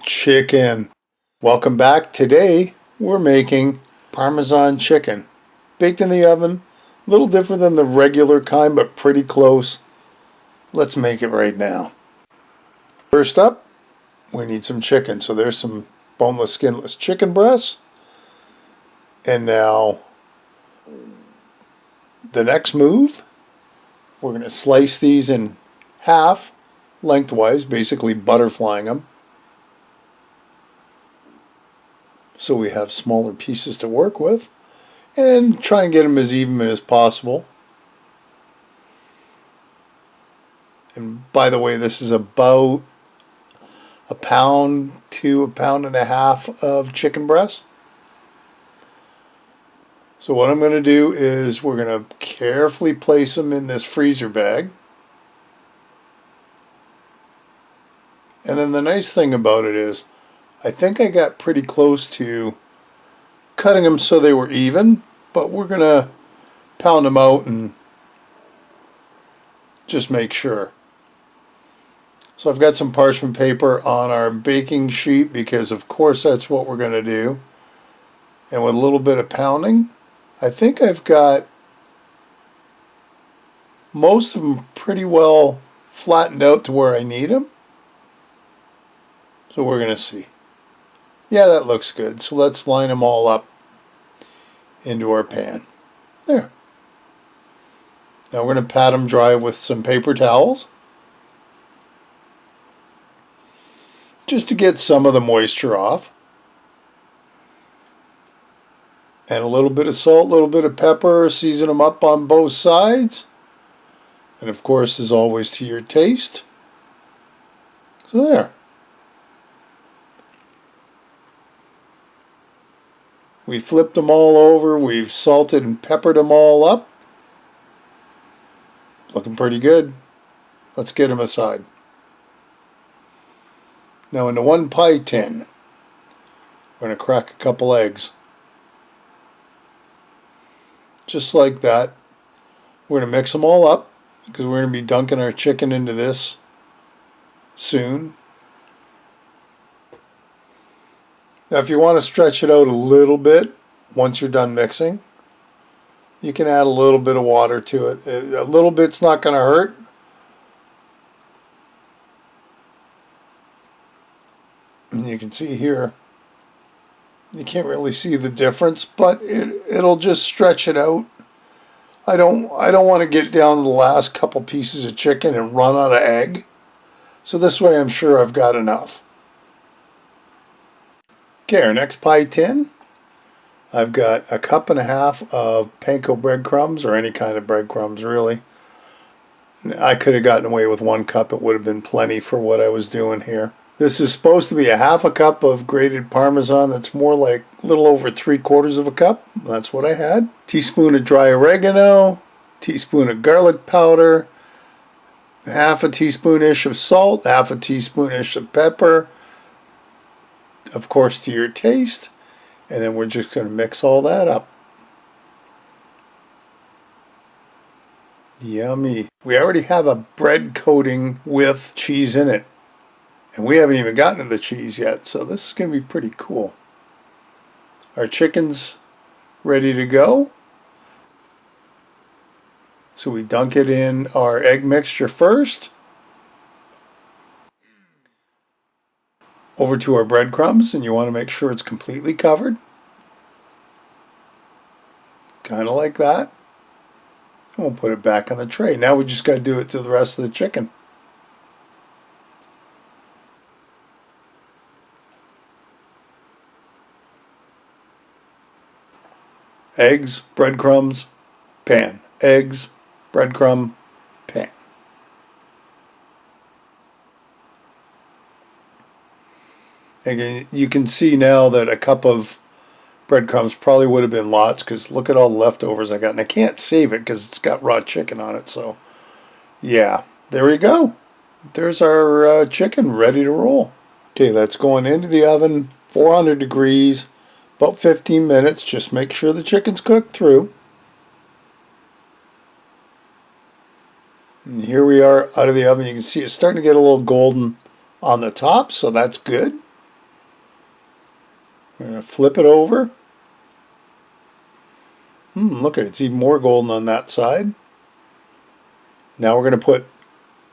Chicken. Welcome back. Today we're making Parmesan chicken. Baked in the oven. A little different than the regular kind, but pretty close. Let's make it right now. First up, we need some chicken. So there's some boneless, skinless chicken breasts. And now the next move, we're going to slice these in half lengthwise, basically butterflying them. So we have smaller pieces to work with, and try and get them as even as possible. And by the way, this is about a pound to a pound and a half of chicken breast. So what I'm going to do is we're going to carefully place them in this freezer bag. And then the nice thing about it is I think I got pretty close to cutting them so they were even, but we're going to pound them out and just make sure. So I've got some parchment paper on our baking sheet because of course that's what we're going to do. And with a little bit of pounding, I think I've got most of them pretty well flattened out to where I need them. So we're going to see. Yeah, that looks good. So let's line them all up into our pan. There. Now we're going to pat them dry with some paper towels, just to get some of the moisture off. And a little bit of salt, a little bit of pepper, season them up on both sides. And of course, as always, to your taste. So there. We flipped them all over. We've salted and peppered them all up. Looking pretty good. Let's get them aside. Now in the one pie tin, we're going to crack a couple eggs. Just like that. We're going to mix them all up because we're going to be dunking our chicken into this soon. Now if you want to stretch it out a little bit once you're done mixing, you can add a little bit of water to it. A little bit's not going to hurt. And you can see here, you can't really see the difference, but it'll just stretch it out. I don't want to get down to the last couple pieces of chicken and run out of egg. So this way I'm sure I've got enough. Okay, our next pie tin, I've got a cup and a half of panko breadcrumbs, or any kind of breadcrumbs really. I could have gotten away with 1 cup, it would have been plenty for what I was doing here. This is supposed to be a half a cup of grated Parmesan. That's more like a little over 3/4 of a cup. That's what I had. Teaspoon of dry oregano, teaspoon of garlic powder, half a teaspoon-ish of salt, half a teaspoon-ish of pepper, of course to your taste, and then we're just going to mix all that up. Yummy. We already have a bread coating with cheese in it. And we haven't even gotten to the cheese yet, so this is going to be pretty cool. Our chicken's ready to go. So we dunk it in our egg mixture first. Over to our breadcrumbs, and you want to make sure it's completely covered. Kind of like that. And we'll put it back on the tray. Now we just got to do it to the rest of the chicken. Eggs, breadcrumbs, pan. Eggs, breadcrumb, pan. Again, you can see now that a cup of breadcrumbs probably would have been lots, because look at all the leftovers I got. And I can't save it because it's got raw chicken on it. So, yeah, there we go. There's our chicken ready to roll. Okay, that's going into the oven, 400 degrees. About 15 minutes. Just make sure the chicken's cooked through. And here we are out of the oven. You can see it's starting to get a little golden on the top, so that's good. We're going to flip it over. Look at it, it's even more golden on that side. Now we're going to put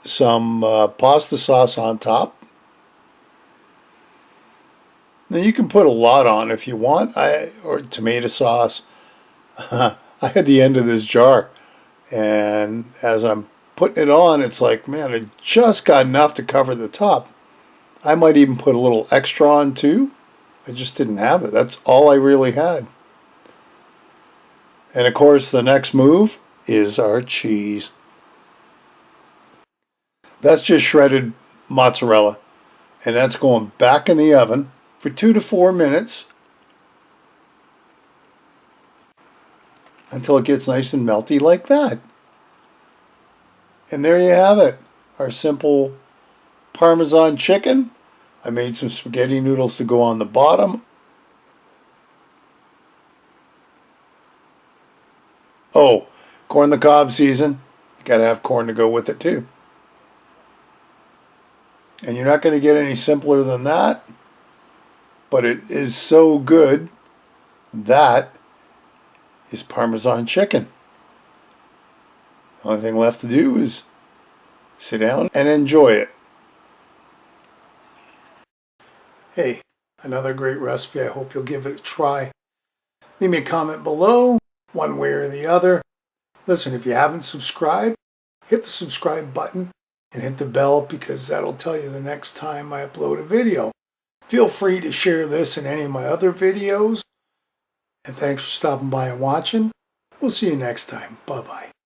some pasta sauce on top. Now you can put a lot on if you want, or tomato sauce. I had the end of this jar, and as I'm putting it on, it's like, man, I just got enough to cover the top. I might even put a little extra on too. I just didn't have it. That's all I really had. And of course, the next move is our cheese. That's just shredded mozzarella, and that's going back in the oven for 2 to 4 minutes until it gets nice and melty like that. And there you have it, our simple Parmesan chicken. I made some spaghetti noodles to go on the bottom. Oh, corn on the cob season. You gotta have corn to go with it too. And you're not going to get any simpler than that, but it is so good. That is Parmesan chicken. The only thing left to do is sit down and enjoy it. Hey, another great recipe. I hope you'll give it a try. Leave me a comment below, one way or the other. Listen, if you haven't subscribed, hit the subscribe button and hit the bell, because that'll tell you the next time I upload a video. Feel free to share this and any of my other videos. And thanks for stopping by and watching. We'll see you next time. Bye-bye.